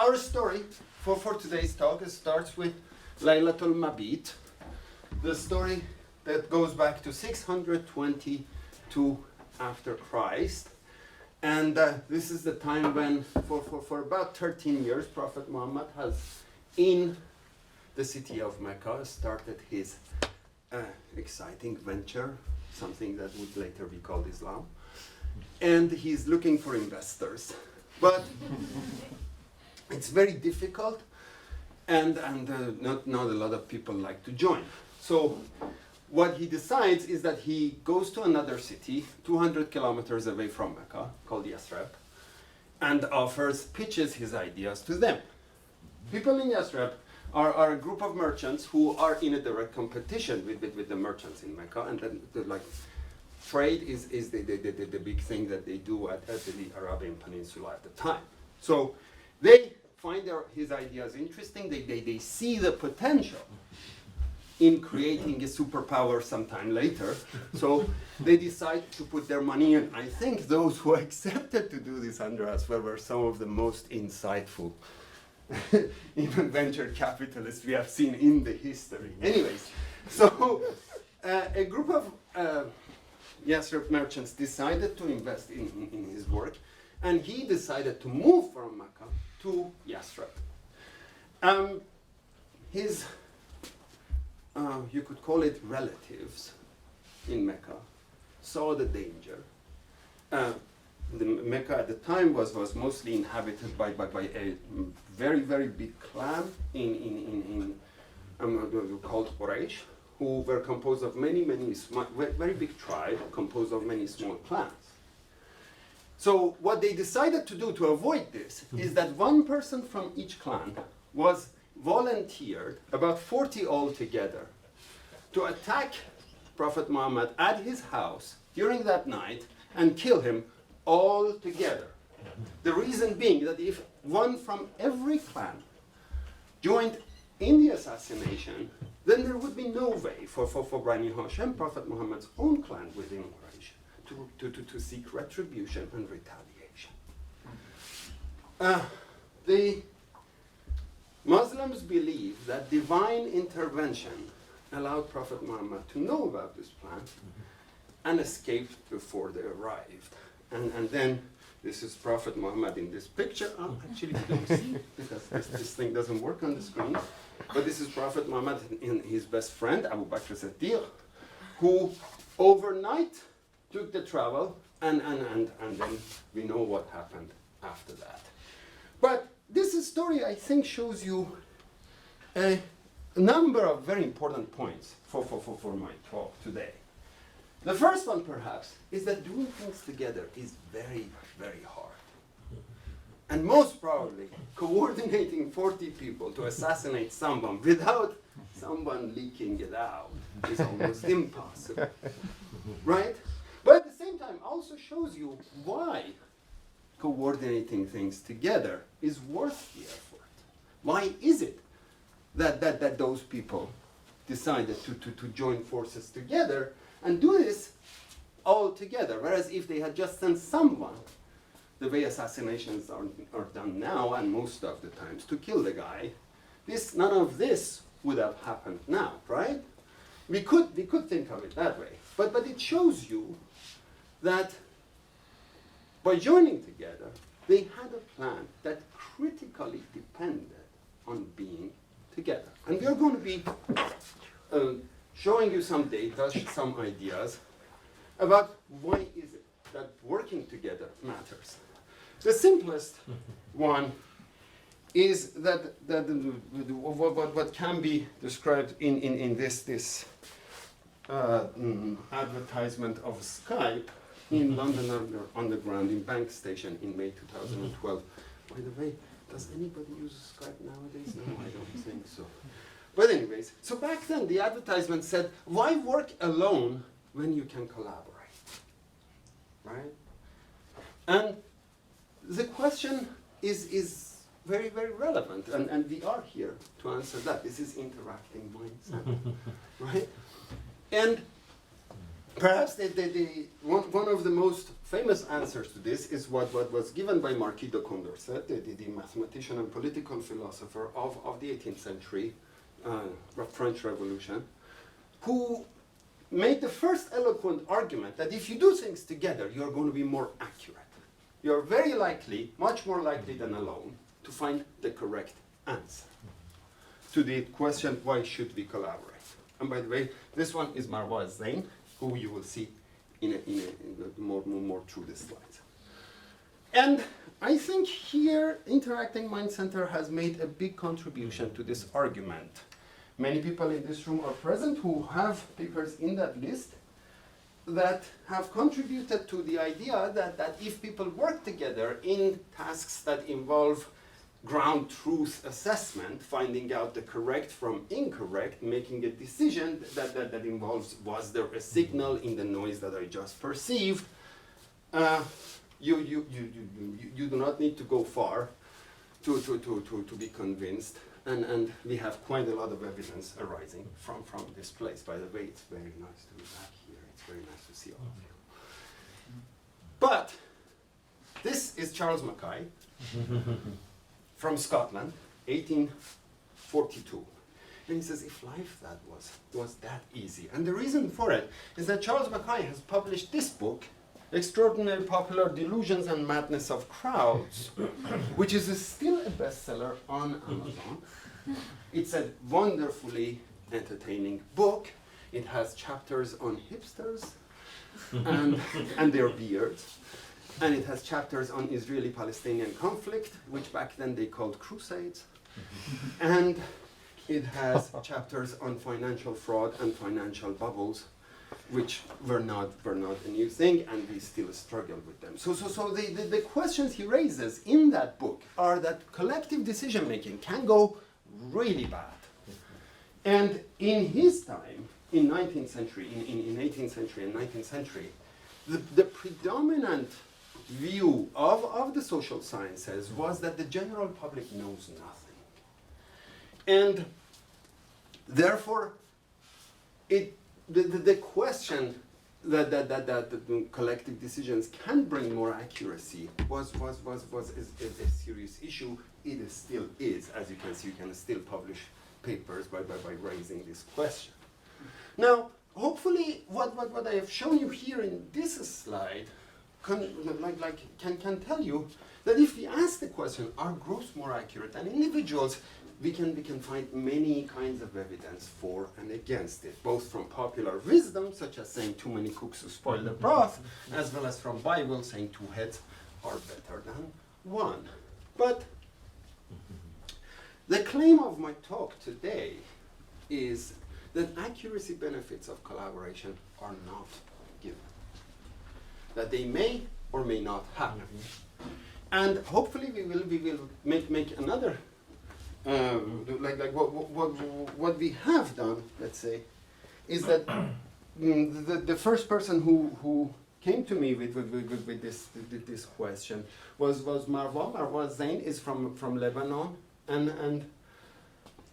our story for today's talk starts with Laylatul Mabit, the story that goes back to 622 after Christ. And this is the time when, for about 13 years, Prophet Muhammad has, in the city of Mecca, started his exciting venture, something that would later be called Islam. And he's looking for investors. But it's very difficult, and not a lot of people like to join. So what he decides is that he goes to another city, 200 kilometers away from Mecca, called Yathrib, and pitches his ideas to them. People in Yathrib are a group of merchants who are in a direct competition with the merchants in Mecca, and then trade is the big thing that they do at the Arabian Peninsula at the time. So they find his ideas interesting. They see the potential in creating a superpower sometime later. So they decide to put their money in. I think those who accepted to do this, Andreas, were some of the most insightful even venture capitalists we have seen in the history. Anyways, so a group of Yathrib merchants decided to invest in his work, and he decided to move from Mecca to Yathrib. His, you could call it relatives in Mecca, saw the danger. The Mecca at the time was mostly inhabited by a very, very big clan called Quraysh, who were composed of many, very big tribe, composed of many small clans. So what they decided to do to avoid this is that one person from each clan was volunteered, about 40 altogether, to attack Prophet Muhammad at his house during that night and kill him all together. The reason being that if one from every clan joined in the assassination, then there would be no way for Bani Hashim, Prophet Muhammad's own clan within Quraysh, to seek retribution and retaliation. The Muslims believe that divine intervention allowed Prophet Muhammad to know about this plan and escape before they arrived. And then this is Prophet Muhammad in this picture. Actually, you don't see it because this thing doesn't work on the screen. But this is Prophet Muhammad and his best friend, Abu Bakr Siddiq, who overnight took the travel, and then we know what happened after that. But this story, I think, shows you a number of very important points for my talk today. The first one, perhaps, is that doing things together is very, very hard. And most probably, coordinating 40 people to assassinate someone without someone leaking it out is almost impossible, right? But at the same time, also shows you why coordinating things together is worth the effort. Why is it that those people decided to join forces together and do this all together? Whereas if they had just sent someone, the way assassinations are done now, and most of the times, to kill the guy, none of this would have happened now, right? We could think of it that way. But it shows you that by joining together, they had a plan that critically depended on being together. And we are going to be showing you some data, some ideas about why is it that working together matters. The simplest one is that what can be described in this advertisement of Skype in London Underground in Bank Station in May 2012. By the way, does anybody use Skype nowadays? No, I don't think so. But anyways, so back then the advertisement said, why work alone when you can collaborate, right? And the question is very, very relevant, and we are here to answer that. This is interacting mindset, right? And Perhaps one of the most famous answers to this is what was given by Marquis de Condorcet, the mathematician and political philosopher of the 18th century, French Revolution, who made the first eloquent argument that if you do things together, you're going to be more accurate. You're very likely, much more likely than alone, to find the correct answer to the question, why should we collaborate? And by the way, this one is Marwa Zain, who you will see in more through the slides. And I think here, Interacting Mind Center has made a big contribution to this argument. Many people in this room are present who have papers in that list that have contributed to the idea that if people work together in tasks that involve ground truth assessment, finding out the correct from incorrect, making a decision that involves, was there a signal in the noise that I just perceived, you do not need to go far to be convinced. And we have quite a lot of evidence arising from this place. By the way, it's very nice to be back here. It's very nice to see all of you. But this is Charles Mackay from Scotland, 1842. And he says, if life was that easy. And the reason for it is that Charles Mackay has published this book, Extraordinary Popular Delusions and Madness of Crowds, which is still a bestseller on Amazon. It's a wonderfully entertaining book. It has chapters on hipsters and their beards. And it has chapters on Israeli-Palestinian conflict, which back then they called crusades. And it has chapters on financial fraud and financial bubbles, which were not a new thing, and we still struggle with them. So the questions he raises in that book are that collective decision making can go really bad. And in his time, in 19th century, in 18th century and 19th century, the predominant view of the social sciences was that the general public knows nothing. And therefore, the question that collective decisions can bring more accuracy was a serious issue. It still is. As you can see, you can still publish papers by raising this question. Now, hopefully, what I have shown you here in this slide can tell you that if we ask the question, are groups more accurate than individuals, we can find many kinds of evidence for and against it, both from popular wisdom, such as saying too many cooks will spoil the broth, as well as from Bible saying two heads are better than one. But the claim of my talk today is that accuracy benefits of collaboration are not given, that they may or may not happen. And hopefully we will make another what we have done, let's say, is that the first person who came to me with this question was Marwa. Marwa Zain is from Lebanon, and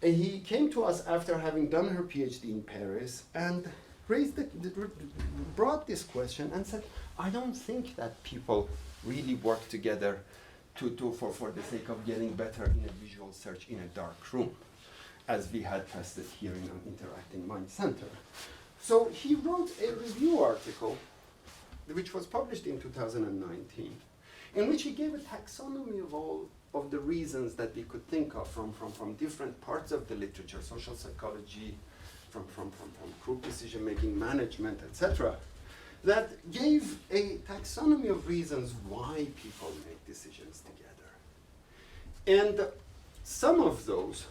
he came to us after having done her PhD in Paris and brought this question and said, I don't think that people really work together for the sake of getting better in a visual search in a dark room, as we had tested here in an Interacting Mind Center. So he wrote a review article, which was published in 2019, in which he gave a taxonomy of all of the reasons that we could think of from different parts of the literature, social psychology, from group decision making, management, etc., that gave a taxonomy of reasons why people make decisions together. And some of those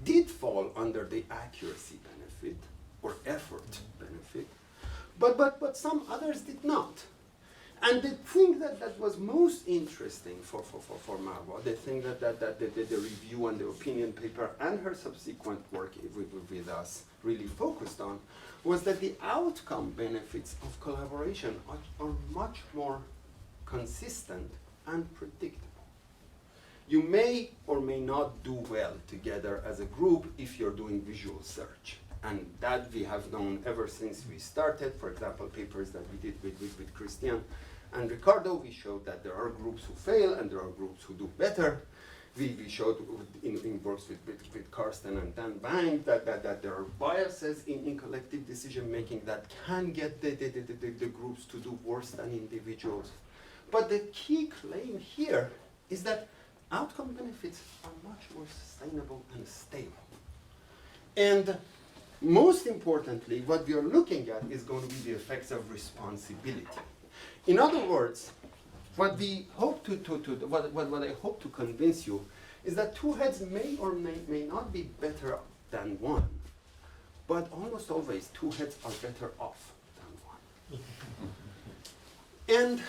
did fall under the accuracy benefit or effort benefit, but some others did not. And the thing that was most interesting for Marwa, the thing that the review and the opinion paper and her subsequent work with us really focused on, was that the outcome benefits of collaboration are much more consistent and predictable. You may or may not do well together as a group if you're doing visual search. And that we have known ever since we started. For example, papers that we did with Christian and Ricardo, we showed that there are groups who fail and there are groups who do better. We showed in works with Karsten and Dan Bang that there are biases in collective decision making that can get the groups to do worse than individuals. But the key claim here is that outcome benefits are much more sustainable and stable. And most importantly, what we are looking at is going to be the effects of responsibility. In other words, what we hope what I hope to convince you is that two heads may or may not be better than one, but almost always two heads are better off than one. And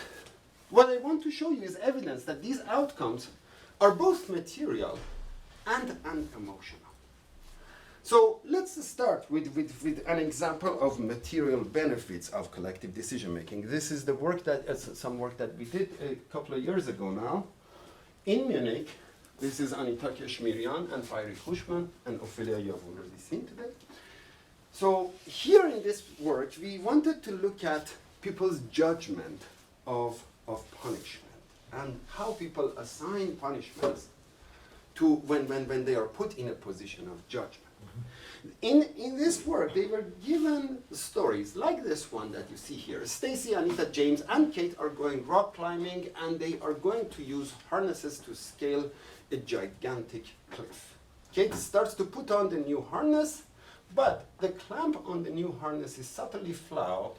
what I want to show you is evidence that these outcomes are both material and emotional. So let's start with an example of material benefits of collective decision making. This is the work some work that we did a couple of years ago now in Munich. This is Anita Keshmirian and Fairy Hushman and Ophelia you have already seen today. So here in this work, we wanted to look at people's judgment of punishment and how people assign punishments to when they are put in a position of judgment. In this work, they were given stories like this one that you see here. Stacy, Anita, James, and Kate are going rock climbing, and they are going to use harnesses to scale a gigantic cliff. Kate starts to put on the new harness, but the clamp on the new harness is subtly flawed.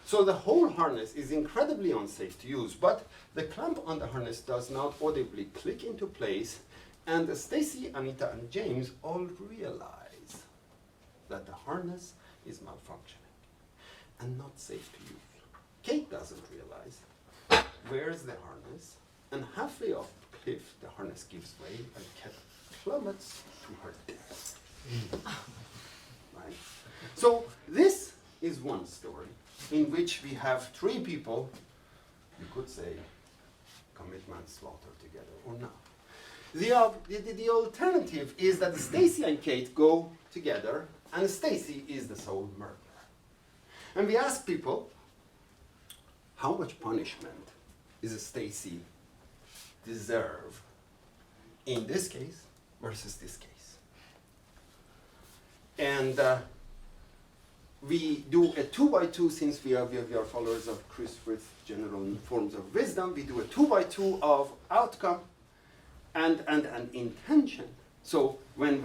So the whole harness is incredibly unsafe to use, but the clamp on the harness does not audibly click into place, and Stacy, Anita, and James all realize that the harness is malfunctioning and not safe to use. Kate doesn't realize, wears the harness, and halfway off the cliff, the harness gives way and Kate plummets to her death. Right? So this is one story in which we have three people, you could say, commit manslaughter together or not. The alternative is that Stacy and Kate go together and Stacy is the sole murderer. And we ask people, how much punishment is Stacy deserve in this case versus this case? And we do a 2x2 since we are followers of Chris Frith general forms of wisdom. We do a 2x2 of outcome and intention. So when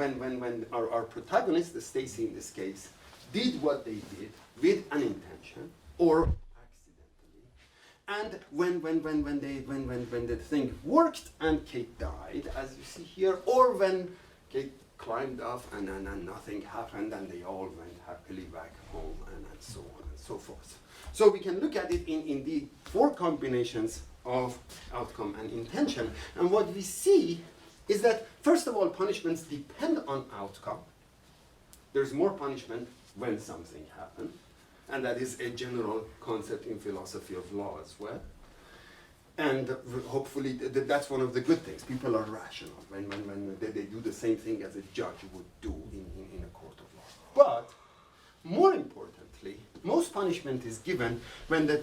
our protagonist, the Stacy in this case, did what they did with an intention or accidentally, and when the thing worked and Kate died, as you see here, or when Kate climbed up and nothing happened and they all went happily back home and so on and so forth. So we can look at it in the four combinations of outcome and intention. And what we see is that, first of all, punishments depend on outcome. There's more punishment when something happens. And that is a general concept in philosophy of law as well. And hopefully that's one of the good things. People are rational when they do the same thing as a judge would do in a court of law. But more importantly, most punishment is given when the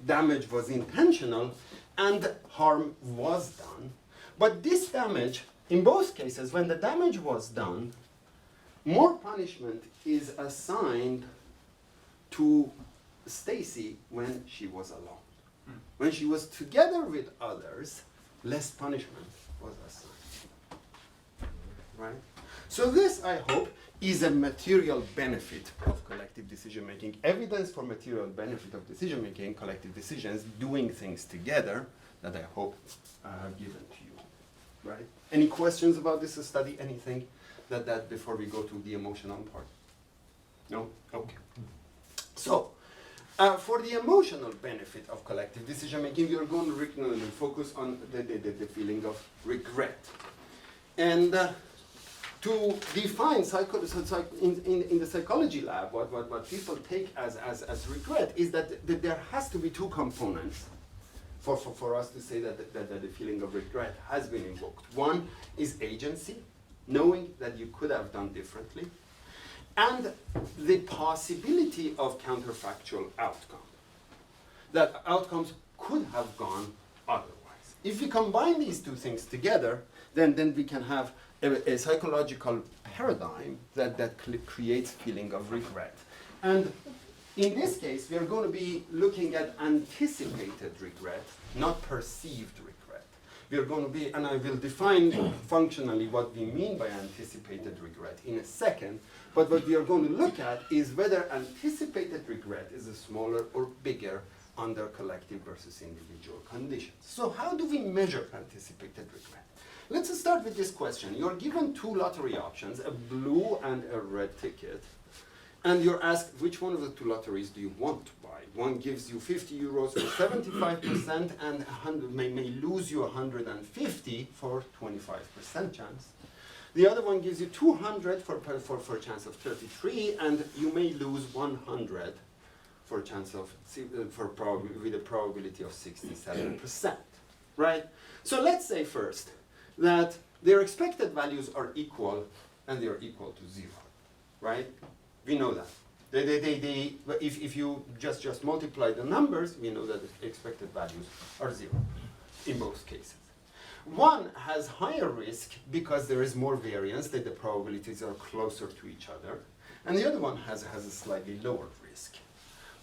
damage was intentional and harm was done. But this damage, in both cases, when the damage was done, more punishment is assigned to Stacy when she was alone. When she was together with others, less punishment was assigned. Right? So this, I hope, is a material benefit of collective decision making. Evidence for material benefit of decision making, collective decisions, doing things together, that I hope I have given to you. Right? Any questions about this study? Anything that before we go to the emotional part? No? Okay. So, for the emotional benefit of collective decision making, we are going to focus on the feeling of regret. And to define in the psychology lab, what people take as regret is that there has to be two components for us to say that the feeling of regret has been invoked. One is agency, knowing that you could have done differently, and the possibility of counterfactual outcome, that outcomes could have gone otherwise. If we combine these two things together, then we can have a psychological paradigm that creates feeling of regret. And in this case, we are going to be looking at anticipated regret, not perceived regret. We are going to be, and I will define functionally what we mean by anticipated regret in a second, but what we are going to look at is whether anticipated regret is a smaller or bigger under collective versus individual conditions. So how do we measure anticipated regret? Let's start with this question. You're given two lottery options, a blue and a red ticket, and you're asked which one of the two lotteries do you want to buy. One gives you 50 euros for 75% and 100 may lose you 150 for 25% chance. The other one gives you 200 for a chance of 33, and you may lose 100 for a chance of with a probability of 67%, right? So let's say first that their expected values are equal, and they are equal to 0, right? We know that. If you just multiply the numbers, we know that the expected values are 0 in both cases. One has higher risk because there is more variance, that the probabilities are closer to each other, and the other one has a slightly lower risk.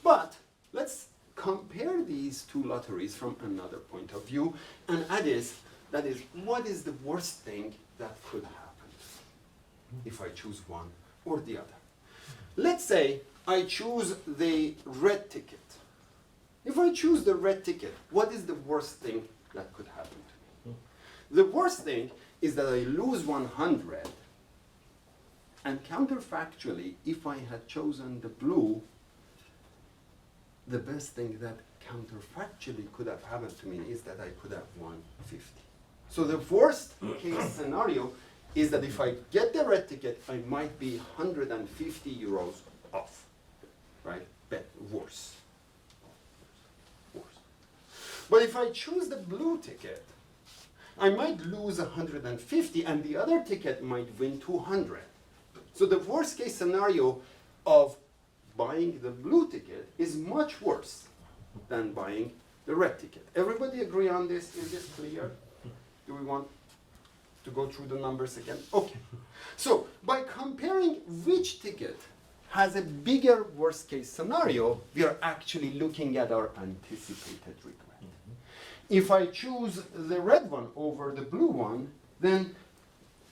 But let's compare these two lotteries from another point of view, and that is, what is the worst thing that could happen if I choose one or the other? Let's say I choose the red ticket. If I choose the red ticket, what is the worst thing that could happen to me? The worst thing is that I lose 100, and counterfactually, if I had chosen the blue, the best thing that counterfactually could have happened to me is that I could have won 50. So the worst case scenario is that if I get the red ticket, I might be 150 euros off, right? But worse. But if I choose the blue ticket, I might lose 150 and the other ticket might win 200. So the worst case scenario of buying the blue ticket is much worse than buying the red ticket. Everybody agree on this? Is this clear? Do we want to go through the numbers again? Okay. So by comparing which ticket has a bigger worst case scenario, we are actually looking at our anticipated regret. If I choose the red one over the blue one, then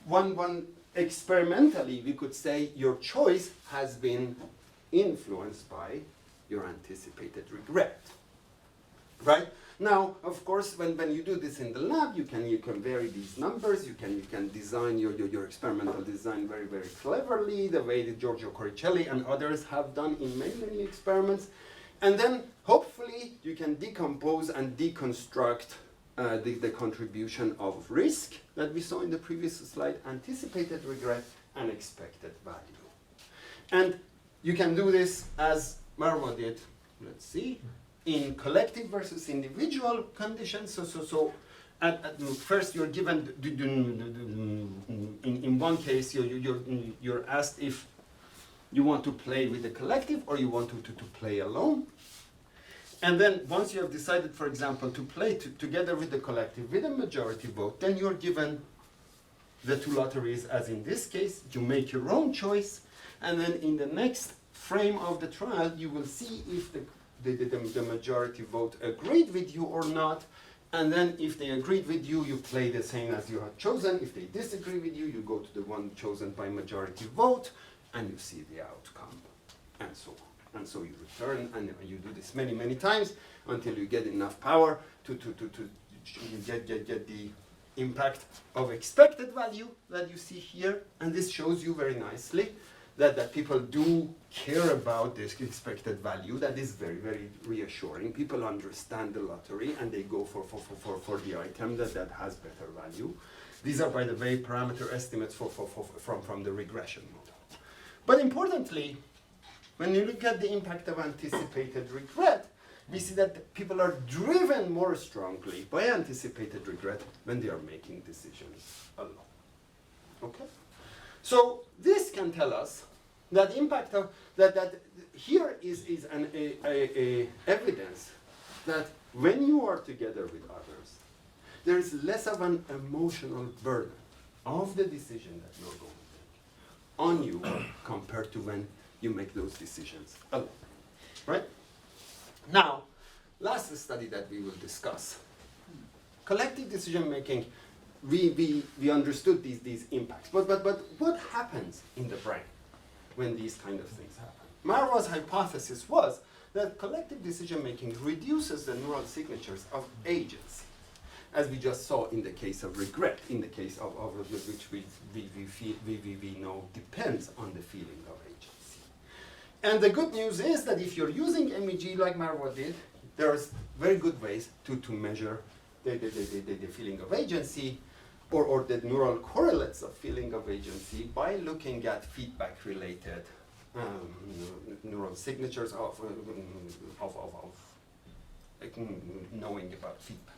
one experimentally we could say your choice has been influenced by your anticipated regret, right? Now, of course, when you do this in the lab, you can vary these numbers. You can design your experimental design very, very cleverly, the way that Giorgio Coricelli and others have done in many experiments. And then, hopefully, you can decompose and deconstruct the contribution of risk that we saw in the previous slide, anticipated regret, and expected value. And you can do this as Marwa did, let's see, in collective versus individual conditions. So at first you're given, in one case, you're asked if you want to play with the collective or you want to play alone. And then once you have decided, for example, to play together with the collective with a majority vote, then you're given the two lotteries, as in this case. You make your own choice, and then in the next frame of the trial, you will see if the majority vote agreed with you or not. And then if they agreed with you, you play the same as you had chosen. If they disagree with you, you go to the one chosen by majority vote, and you see the outcome, and so on. And so you return, and you do this many times until you get enough power to get the impact of expected value that you see here. And this shows you very nicely that people do care about this expected value. That is very reassuring. People understand the lottery and they go for the item that has better value. These are, by the way, parameter estimates from the regression model. But importantly, when you look at the impact of anticipated regret, we see that people are driven more strongly by anticipated regret when they are making decisions alone. Okay? So this can tell us that impact of that here is an evidence that when you are together with others, there is less of an emotional burden of the decision that you're going to make on you compared to when you make those decisions alone. Right? Now, last study that we will discuss. Collective decision making, we understood these impacts. But what happens in the brain when these kind of things happen? Marwah's hypothesis was that collective decision making reduces the neural signatures of agency, as we just saw in the case of regret, in the case of which we know depends on the feeling of agency. And the good news is that if you're using MEG like Marwah did, there's very good ways to measure the feeling of agency or the neural correlates of feeling of agency by looking at feedback-related neural signatures of knowing about feedback.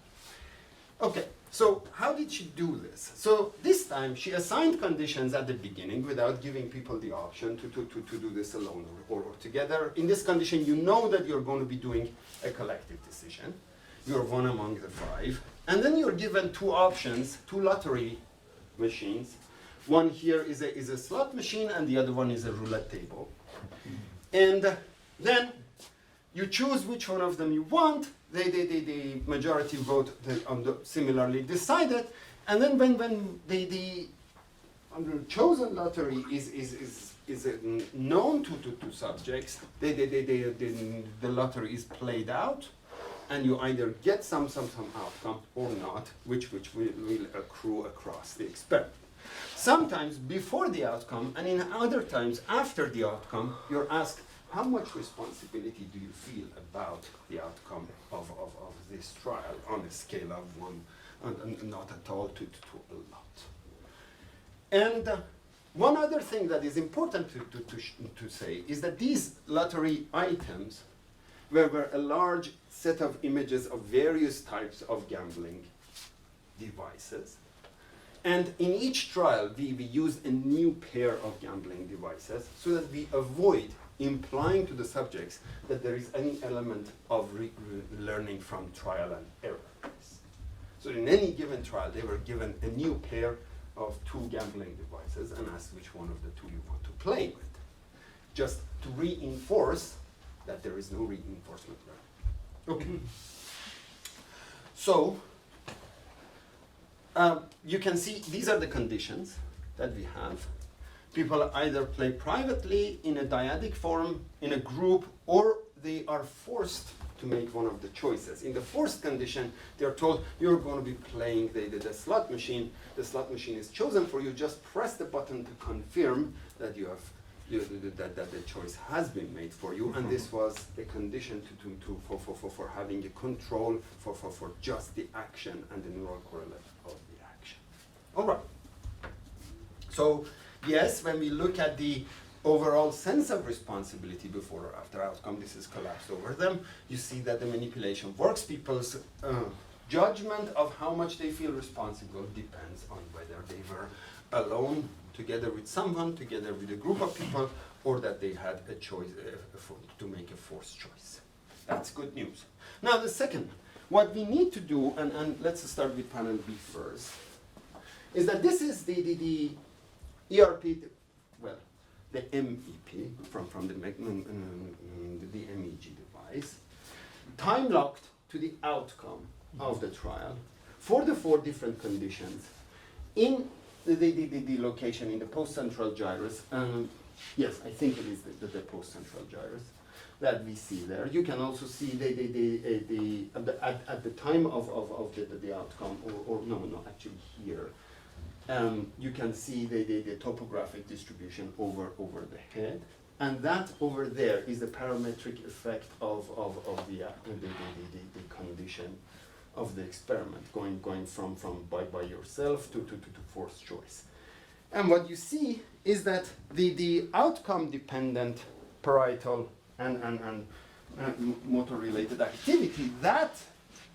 Okay, so how did she do this? So this time she assigned conditions at the beginning without giving people the option to do this alone or together. In this condition, you know that you're going to be doing a collective decision. You're one among the five. And then you're given two options, two lottery machines. One here is a slot machine and the other one is a roulette table. And then you choose which one of them you want. The majority vote on the similarly decided. And then when the chosen lottery is known to subjects, the lottery is played out. And you either get some outcome or not, which will accrue across the experiment. Sometimes before the outcome, and in other times after the outcome, you're asked, how much responsibility do you feel about the outcome of this trial on a scale of 1, and not at all, to a lot? And one other thing that is important to say is that these lottery items were a large set of images of various types of gambling devices. And in each trial, we used a new pair of gambling devices so that we avoid implying to the subjects that there is any element of learning from trial and error. So in any given trial, they were given a new pair of 2 gambling devices and asked which one of the 2 you want to play with, just to reinforce that there is no reinforcement learning. Okay. So, you can see these are the conditions that we have. People either play privately, in a dyadic form, in a group, or they are forced to make one of the choices. In the forced condition, they are told you're going to be playing the slot machine. The slot machine is chosen for you. Just press the button to confirm that you have that the choice has been made for you, and this was a condition for having a control for just the action and the neural correlate of the action. All right. So yes, when we look at the overall sense of responsibility before or after outcome, this is collapsed over them. You see that the manipulation works. People's judgment of how much they feel responsible depends on whether they were alone, together with someone, together with a group of people, or that they had a choice to make a forced choice. That's good news. Now the second, what we need to do, and let's start with panel B first, is that this is the ERP, well, the MEP from the MEG device, time locked to the outcome of the trial for the 4 different conditions in the location in the post-central gyrus. Yes, I think it is the post-central gyrus that we see there. You can also see at the time of the outcome, or no, actually here. You can see the topographic distribution over the head, and that over there is the parametric effect of the condition of the experiment, going from by yourself to forced choice. And what you see is that the outcome dependent parietal and motor related activity, that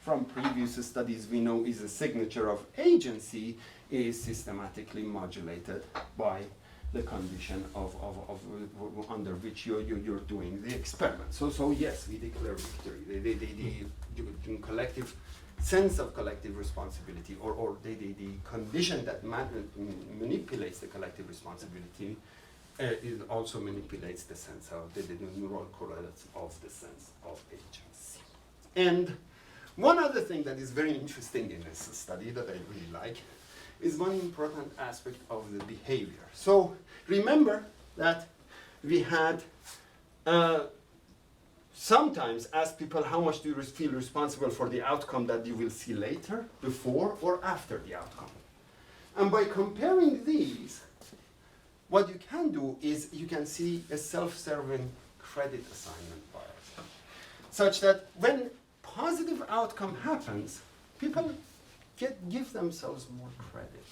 from previous studies we know is a signature of agency, is systematically modulated by the condition of under which you're doing the experiment. So yes, we declare victory. The collective sense of collective responsibility, or the condition that manipulates the collective responsibility, it also manipulates the sense of the neural correlates of the sense of agency. And one other thing that is very interesting in this study that I really like is one important aspect of the behavior. So remember that we had sometimes asked people, how much do you feel responsible for the outcome that you will see later, before or after the outcome? And by comparing these, what you can do is you can see a self-serving credit assignment bias, such that when positive outcome happens, people give themselves more credit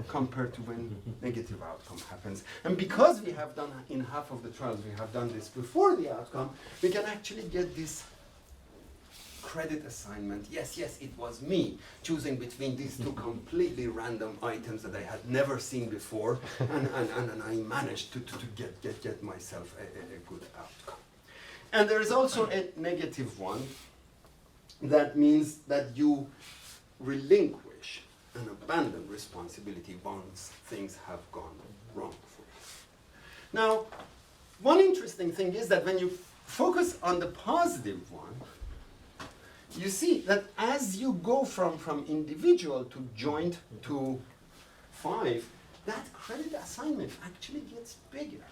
compared to when negative outcome happens. And because we have done, in half of the trials, we have done this before the outcome, we can actually get this credit assignment. Yes, it was me choosing between these two completely random items that I had never seen before, and I managed to get myself a good outcome. And there is also a negative one. That means that you relinquish and abandon responsibility once things have gone wrong for you. Now, one interesting thing is that when you focus on the positive one, you see that as you go from individual to joint to 5, that credit assignment actually gets bigger.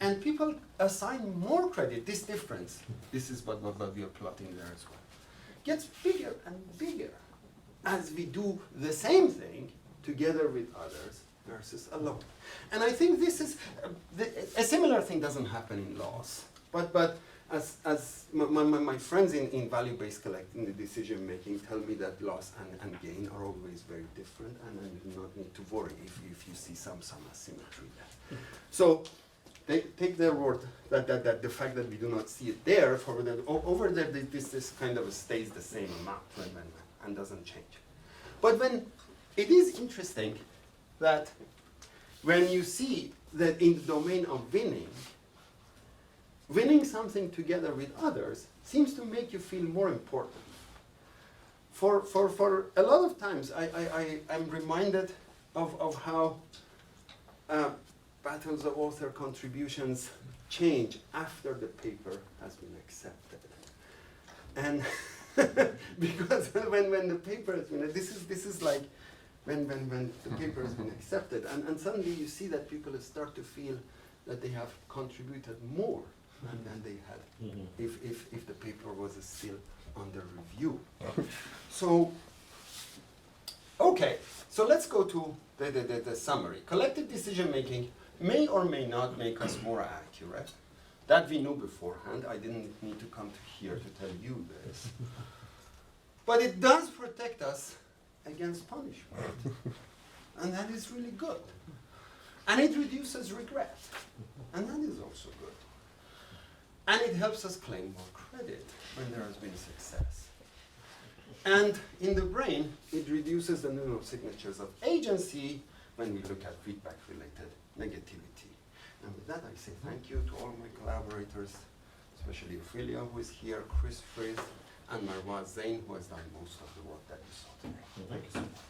And people assign more credit. This difference, this is what we are plotting there as well, gets bigger and bigger as we do the same thing together with others versus alone. And I think this is, a similar thing doesn't happen in loss. But as my friends in value-based collecting, the decision making, tell me that loss and gain are always very different, and you do not need to worry if you see some asymmetry there. So they take their word that the fact that we do not see it there, for that over there, this kind of stays the same amount and doesn't change. But when it is interesting that when you see that in the domain of winning something together with others seems to make you feel more important. For a lot of times, I'm reminded of how battles of author contributions change after the paper has been accepted. And because when the paper has been, this is like when the paper has been accepted, and suddenly you see that people start to feel that they have contributed more than they had if the paper was still under review. So, okay, so let's go to the summary. Collective decision making may or may not make us more accurate. That we knew beforehand. I didn't need to come to here to tell you this. But it does protect us against punishment. And that is really good. And it reduces regret. And that is also good. And it helps us claim more credit when there has been success. And in the brain, it reduces the neural signatures of agency when we look at feedback-related negativity. And with that, I say thank you to all my collaborators, especially Ophelia, who is here, Chris Frith, and Marwa Zain, who has done most of the work that you saw today. Thank you so much.